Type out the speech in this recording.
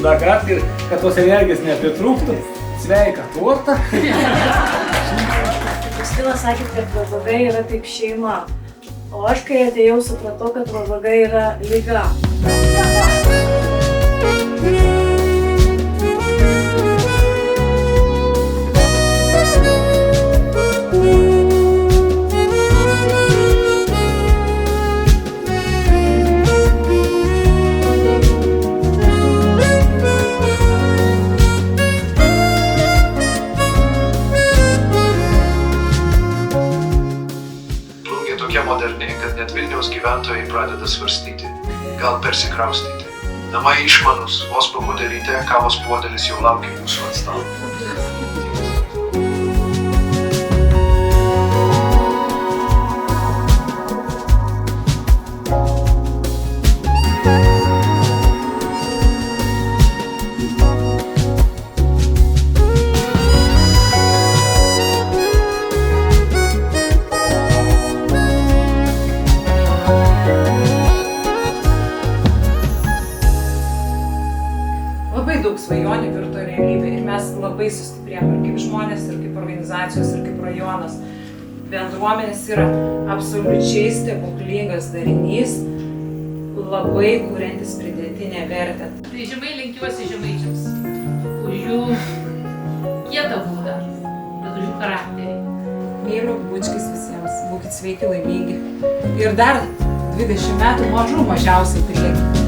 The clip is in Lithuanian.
dar kartą ir kad tos energijos nepritrūktų. Sveika tortą. Justinas sakė, kad VVG yra kaip šeima, o aš kai atėjau supratau, kad VVG yra liga. Tokia moderni, kad net Vilniaus gyventojai pradeda svarstyti, gal persikraustyti. Namai išmanus, vos pabudę ryte, kavos puodelis jau laukia mūsų ant stalo. Labai daug svajonių virto realybė ir mes labai sustiprėjom ir kaip žmonės, ir kaip organizacijos, ir kaip rajonas. Bendruomenės yra absoliučiai stebuklingas darinys, labai kuriantis pridėtinę vertę. Tai žemai lenkiuosi žemaičiams už jų kietą būdą, bet už jų charakterį. Myliu bučkis visiems, būkit sveiki, laimingi. Ir dar 20 metų mažiausiai prieki.